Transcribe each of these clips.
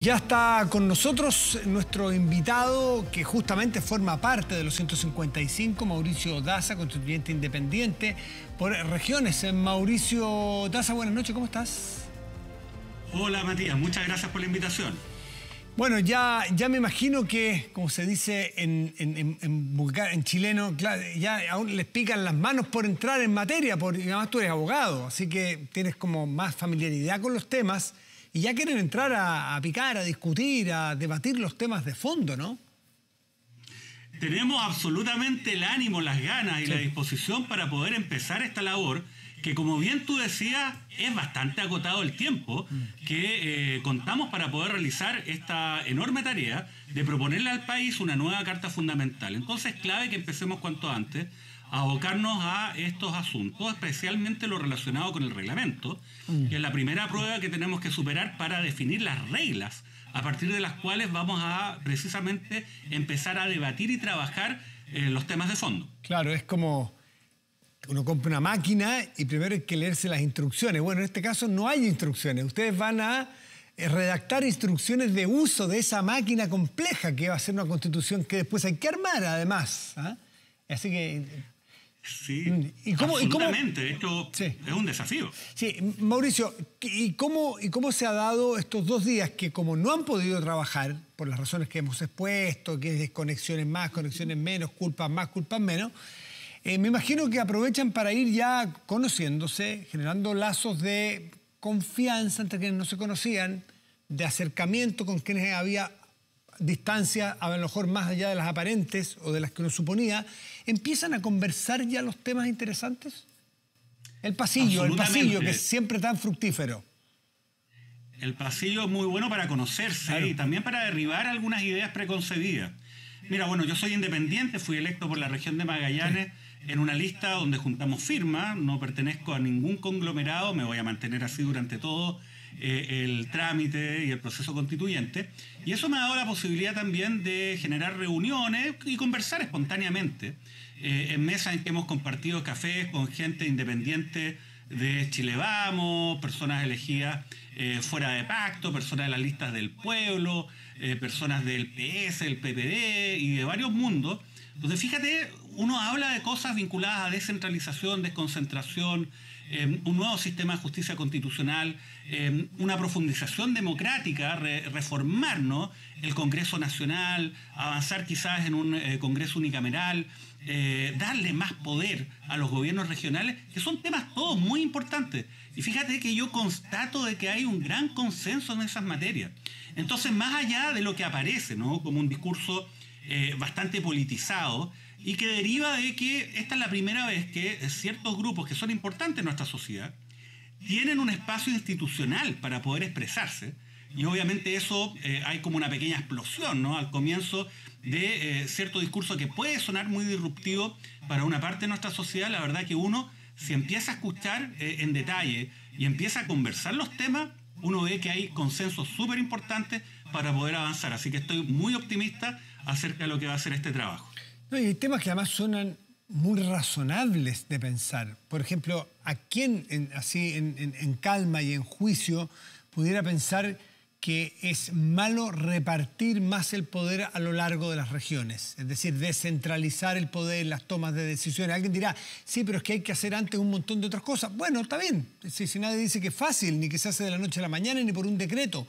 Ya está con nosotros nuestro invitado que justamente forma parte de los 155, Mauricio Daza, constituyente independiente por regiones. Mauricio Daza, buenas noches, ¿cómo estás? Hola Matías, muchas gracias por la invitación. Bueno, ya me imagino que, como se dice en chileno, claro, ya aún les pican las manos por entrar en materia, y además tú eres abogado, así que tienes como más familiaridad con los temas. Y ya quieren entrar a picar, a discutir, a debatir los temas de fondo, ¿no? Tenemos absolutamente el ánimo, las ganas y la disposición para poder empezar esta labor, que como bien tú decías, es bastante acotado el tiempo que contamos para poder realizar esta enorme tarea de proponerle al país una nueva Carta Fundamental. Entonces es clave que empecemos cuanto antes a abocarnos a estos asuntos, especialmente lo relacionado con el reglamento, que es la primera prueba que tenemos que superar para definir las reglas a partir de las cuales vamos a precisamente empezar a debatir y trabajar los temas de fondo. Claro, es como uno compra una máquina y primero hay que leerse las instrucciones. Bueno, en este caso no hay instrucciones. Ustedes van a redactar instrucciones de uso de esa máquina compleja que va a ser una constitución que después hay que armar, además. Así que... Sí, absolutamente. Esto es un desafío. Sí, Mauricio, ¿y cómo se ha dado estos 2 días que como no han podido trabajar, por las razones que hemos expuesto, que es desconexiones más, conexiones menos, culpas más, culpas menos, me imagino que aprovechan para ir ya conociéndose, generando lazos de confianza entre quienes no se conocían, de acercamiento con quienes había distancia, a lo mejor más allá de las aparentes o de las que uno suponía. ¿Empiezan a conversar ya los temas interesantes? El pasillo, que es siempre tan fructífero. El pasillo es muy bueno para conocerse y también para derribar algunas ideas preconcebidas. Mira, bueno, yo soy independiente, fui electo por la región de Magallanes en una lista donde juntamos firmas, no pertenezco a ningún conglomerado, me voy a mantener así durante todo el trámite y el proceso constituyente. Y eso me ha dado la posibilidad también de generar reuniones y conversar espontáneamente en mesas en que hemos compartido cafés con gente independiente de Chile Vamos, personas elegidas fuera de pacto, personas de las listas del pueblo, personas del PS, del PPD y de varios mundos. Entonces, fíjate, uno habla de cosas vinculadas a descentralización, desconcentración, un nuevo sistema de justicia constitucional, una profundización democrática, reformar, ¿no?, el Congreso Nacional, avanzar quizás en un Congreso unicameral, darle más poder a los gobiernos regionales, que son temas todos muy importantes. Y fíjate que yo constato de que hay un gran consenso en esas materias. Entonces, más allá de lo que aparece, ¿no?, como un discurso bastante politizado, y que deriva de que esta es la primera vez que ciertos grupos que son importantes en nuestra sociedad tienen un espacio institucional para poder expresarse. Y obviamente eso hay como una pequeña explosión, ¿no?, al comienzo de cierto discurso que puede sonar muy disruptivo para una parte de nuestra sociedad. La verdad que uno, si empieza a escuchar en detalle y empieza a conversar los temas, uno ve que hay consensos súper importantes para poder avanzar. Así que estoy muy optimista acerca de lo que va a ser este trabajo. No, y hay temas que además suenan muy razonables de pensar. Por ejemplo, ¿a quién en calma y en juicio pudiera pensar que es malo repartir más el poder a lo largo de las regiones? Es decir, descentralizar el poder, las tomas de decisiones. Alguien dirá, sí, pero es que hay que hacer antes un montón de otras cosas. Bueno, está bien. Si nadie dice que es fácil, ni que se hace de la noche a la mañana, ni por un decreto.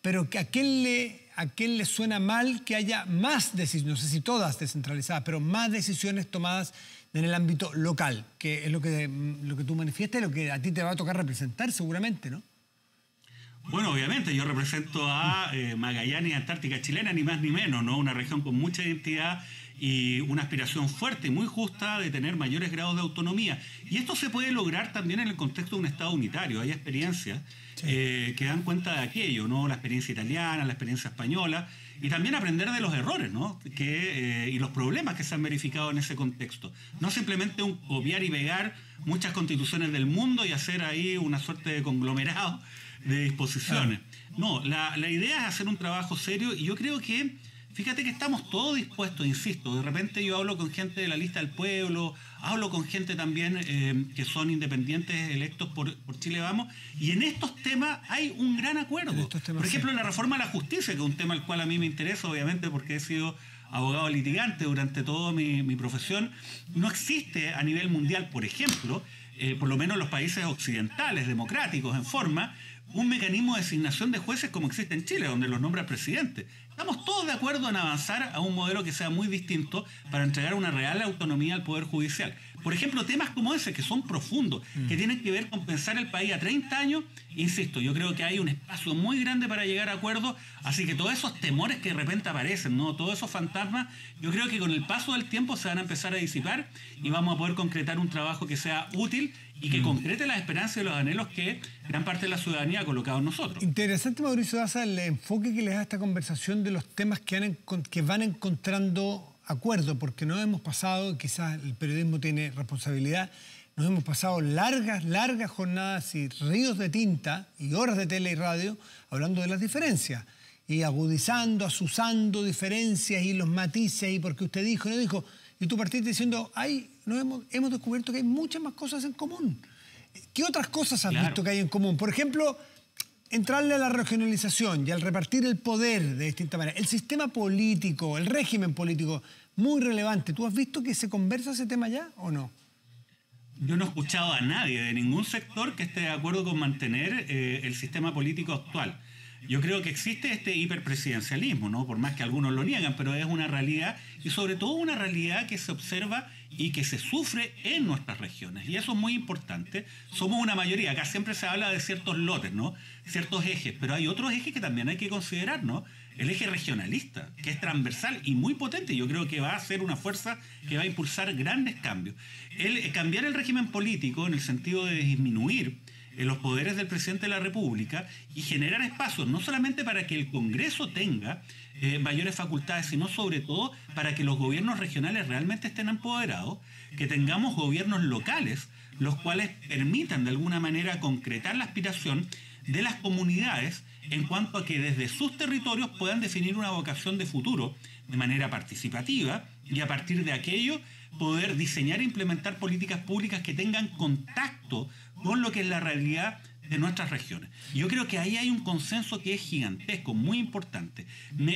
Pero ¿a quién le suena mal que haya más decisiones, no sé si todas descentralizadas, pero más decisiones tomadas en el ámbito local, que es lo que tú manifiestas y lo que a ti te va a tocar representar seguramente, ¿no? Bueno, obviamente, yo represento a Magallanes y Antártica Chilena, ni más ni menos, ¿no? Una región con mucha identidad y una aspiración fuerte y muy justa de tener mayores grados de autonomía. Y esto se puede lograr también en el contexto de un Estado unitario. Hay experiencias que dan cuenta de aquello, ¿no? La experiencia italiana, la experiencia española, y también aprender de los errores, ¿no?, y los problemas que se han verificado en ese contexto. No simplemente un copiar y pegar muchas constituciones del mundo y hacer ahí una suerte de conglomerado de disposiciones. No, la idea es hacer un trabajo serio, y yo creo que Fíjate que estamos todos dispuestos, insisto, de repente yo hablo con gente de la lista del pueblo, hablo con gente también que son independientes electos por Chile Vamos, y en estos temas hay un gran acuerdo. Por ejemplo, en la reforma a la justicia, que es un tema al cual a mí me interesa, obviamente, porque he sido abogado litigante durante toda mi profesión. No existe a nivel mundial, por ejemplo, por lo menos en los países occidentales, democráticos, en forma, un mecanismo de designación de jueces como existe en Chile, donde los nombra el presidente. Estamos todos de acuerdo en avanzar a un modelo que sea muy distinto para entregar una real autonomía al Poder Judicial. Por ejemplo, temas como ese, que son profundos, que tienen que ver con pensar el país a 30 años, insisto, yo creo que hay un espacio muy grande para llegar a acuerdos, así que todos esos temores que de repente aparecen, ¿no? Todos esos fantasmas, yo creo que con el paso del tiempo se van a empezar a disipar y vamos a poder concretar un trabajo que sea útil y que concrete las esperanzas y los anhelos que gran parte de la ciudadanía ha colocado en nosotros. Interesante, Mauricio Daza, el enfoque que le da esta conversación de los temas que van encontrando acuerdo, porque nos hemos pasado, quizás el periodismo tiene responsabilidad, nos hemos pasado largas jornadas y ríos de tinta y horas de tele y radio hablando de las diferencias y agudizando, asusando diferencias y los matices y porque usted dijo, no dijo, y tú partiste diciendo, hemos descubierto que hay muchas más cosas en común. ¿Qué otras cosas has visto que hay en común? Por ejemplo, entrarle a la regionalización y al repartir el poder de distinta manera. El sistema político, el régimen político, muy relevante. ¿Tú has visto que se conversa ese tema ya o no? Yo no he escuchado a nadie de ningún sector que esté de acuerdo con mantener el sistema político actual. Yo creo que existe este hiperpresidencialismo, ¿no? Por más que algunos lo niegan, pero es una realidad y sobre todo una realidad que se observa y que se sufre en nuestras regiones. Y eso es muy importante. Somos una mayoría. Acá siempre se habla de ciertos lotes, ¿no? Ciertos ejes, pero hay otros ejes que también hay que considerar, ¿no? El eje regionalista, que es transversal y muy potente. Yo creo que va a ser una fuerza que va a impulsar grandes cambios. Cambiar el régimen político en el sentido de disminuir los poderes del presidente de la República y generar espacios no solamente para que el Congreso tenga mayores facultades, sino sobre todo para que los gobiernos regionales realmente estén empoderados, que tengamos gobiernos locales, los cuales permitan de alguna manera concretar la aspiración de las comunidades en cuanto a que desde sus territorios puedan definir una vocación de futuro de manera participativa y a partir de aquello poder diseñar e implementar políticas públicas que tengan contacto con lo que es la realidad de nuestras regiones. Yo creo que ahí hay un consenso que es gigantesco, muy importante.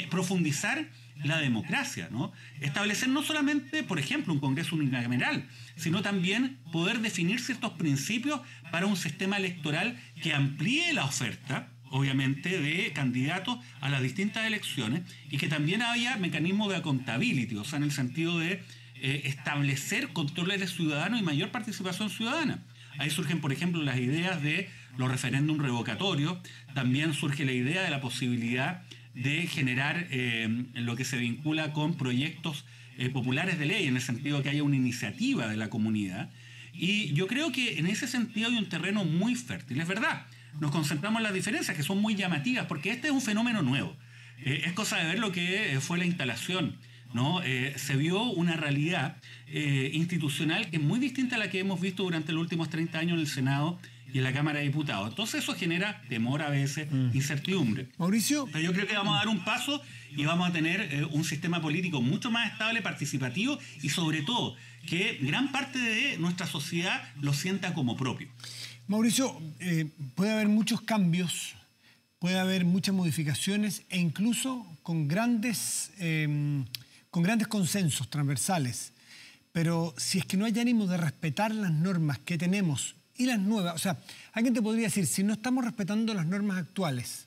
Profundizar la democracia, ¿no? Establecer no solamente, por ejemplo, un Congreso unicameral, sino también poder definir ciertos principios para un sistema electoral que amplíe la oferta, obviamente, de candidatos a las distintas elecciones y que también haya mecanismos de accountability, o sea, en el sentido de establecer controles ciudadanos y mayor participación ciudadana. Ahí surgen, por ejemplo, las ideas de los referéndums revocatorios, también surge la idea de la posibilidad de generar lo que se vincula con proyectos populares de ley, en el sentido de que haya una iniciativa de la comunidad. Y yo creo que en ese sentido hay un terreno muy fértil. Es verdad, nos concentramos en las diferencias, que son muy llamativas, porque este es un fenómeno nuevo. Es cosa de ver lo que fue la instalación, ¿no? Se vio una realidad institucional que es muy distinta a la que hemos visto durante los últimos 30 años en el Senado y en la Cámara de Diputados. Entonces eso genera temor a veces, incertidumbre. Mauricio. Pero yo creo que vamos a dar un paso y vamos a tener un sistema político mucho más estable, participativo y sobre todo que gran parte de nuestra sociedad lo sienta como propio. Mauricio, puede haber muchos cambios, puede haber muchas modificaciones e incluso con grandes consensos transversales. Pero si es que no hay ánimo de respetar las normas que tenemos y las nuevas, o sea, alguien te podría decir, si no estamos respetando las normas actuales,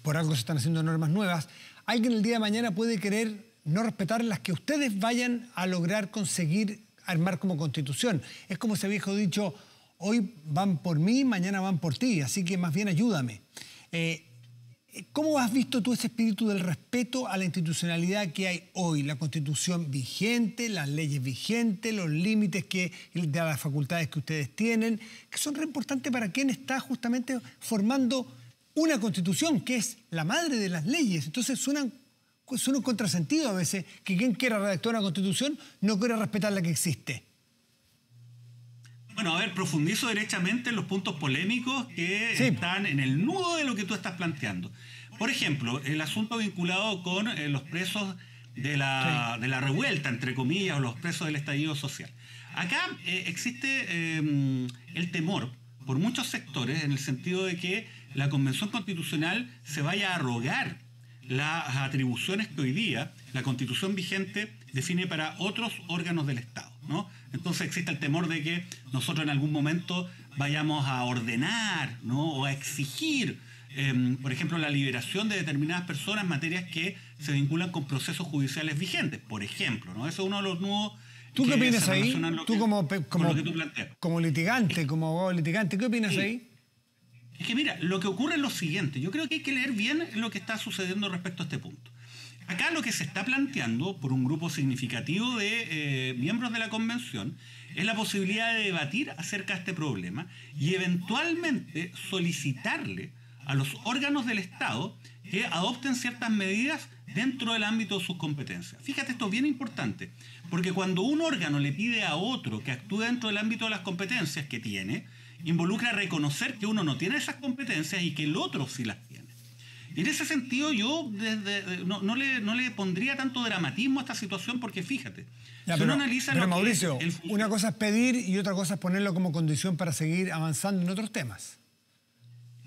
por algo se están haciendo normas nuevas, alguien el día de mañana puede querer no respetar las que ustedes vayan a lograr conseguir armar como constitución. Es como ese viejo dicho, hoy van por mí, mañana van por ti, así que más bien ayúdame. ¿Cómo has visto tú ese espíritu del respeto a la institucionalidad que hay hoy? La Constitución vigente, las leyes vigentes, los límites de las facultades que ustedes tienen, que son re importantes para quien está justamente formando una Constitución, que es la madre de las leyes. Entonces suena un contrasentido a veces que quien quiera redactar una Constitución no quiera respetar la que existe. Bueno, a ver, profundizo derechamente en los puntos polémicos que están en el nudo de lo que tú estás planteando. Por ejemplo, el asunto vinculado con los presos de la revuelta, entre comillas, o los presos del estallido social. Acá existe el temor por muchos sectores en el sentido de que la Convención Constitucional se vaya a arrogar las atribuciones que hoy día la Constitución vigente define para otros órganos del Estado, ¿no? Entonces existe el temor de que nosotros en algún momento vayamos a ordenar, ¿no? O a exigir, por ejemplo, la liberación de determinadas personas en materias que se vinculan con procesos judiciales vigentes, por ejemplo, ¿no? Eso es uno de los nudos. ¿Tú qué opinas ahí? Tú como litigante, como abogado litigante, ¿qué opinas ahí? Es que mira, lo que ocurre es lo siguiente. Yo creo que hay que leer bien lo que está sucediendo respecto a este punto. Acá lo que se está planteando por un grupo significativo de miembros de la Convención es la posibilidad de debatir acerca de este problema y eventualmente solicitarle a los órganos del Estado que adopten ciertas medidas dentro del ámbito de sus competencias. Fíjate, esto es bien importante, porque cuando un órgano le pide a otro que actúe dentro del ámbito de las competencias que tiene, involucra reconocer que uno no tiene esas competencias y que el otro sí las tiene. Y en ese sentido yo no le pondría tanto dramatismo a esta situación porque fíjate, si uno analiza pero Mauricio, una cosa es pedir y otra cosa es ponerlo como condición para seguir avanzando en otros temas.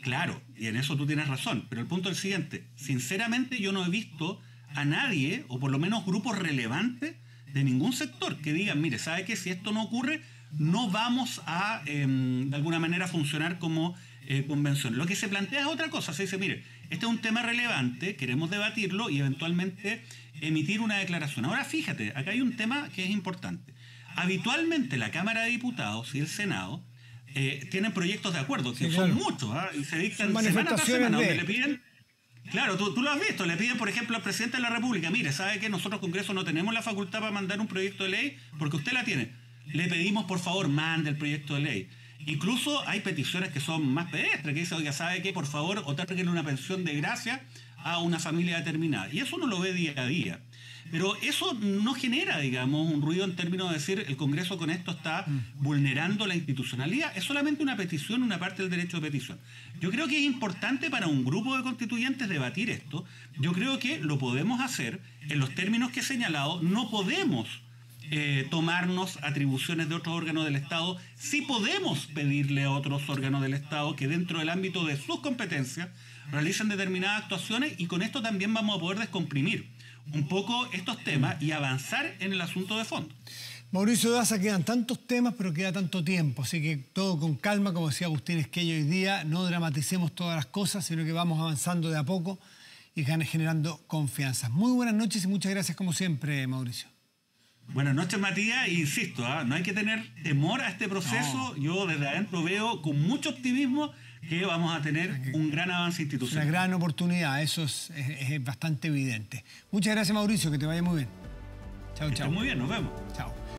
Claro, y en eso tú tienes razón, pero el punto es el siguiente. Sinceramente yo no he visto a nadie, o por lo menos grupos relevantes de ningún sector, que digan, mire, ¿sabe qué? Si esto no ocurre, no vamos a, de alguna manera, funcionar como convención. Lo que se plantea es otra cosa. Se dice, mire, este es un tema relevante, queremos debatirlo y eventualmente emitir una declaración. Ahora, fíjate, acá hay un tema que es importante. Habitualmente la Cámara de Diputados y el Senado tienen proyectos de acuerdo, que son muchos, y se dictan semana tras semana, donde le piden... Claro, tú lo has visto, le piden, por ejemplo, al presidente de la República, mire, ¿sabe que nosotros, Congreso, no tenemos la facultad para mandar un proyecto de ley? Porque usted la tiene. Le pedimos, por favor, mande el proyecto de ley. Incluso hay peticiones que son más pedestres, que dicen, oiga, ¿sabe qué? Por favor, otárguenle una pensión de gracia a una familia determinada. Y eso uno lo ve día a día. Pero eso no genera, digamos, un ruido en términos de decir el Congreso con esto está vulnerando la institucionalidad. Es solamente una petición, una parte del derecho de petición. Yo creo que es importante para un grupo de constituyentes debatir esto. Yo creo que lo podemos hacer en los términos que he señalado. No podemos tomarnos atribuciones de otros órganos del Estado. Sí podemos pedirle a otros órganos del Estado que dentro del ámbito de sus competencias realicen determinadas actuaciones y con esto también vamos a poder descomprimir un poco estos temas y avanzar en el asunto de fondo. Mauricio Daza, quedan tantos temas, pero queda tanto tiempo, así que todo con calma, como decía Agustín Esquella hoy día, no dramaticemos todas las cosas, sino que vamos avanzando de a poco y generando confianza. Muy buenas noches y muchas gracias como siempre, Mauricio. Buenas noches, Matías, e insisto, no hay que tener temor a este proceso. No. Yo desde adentro veo con mucho optimismo que vamos a tener un gran avance institucional. Una gran oportunidad, eso es bastante evidente. Muchas gracias, Mauricio, que te vaya muy bien. Chao, chao. Muy bien, nos vemos. Chao.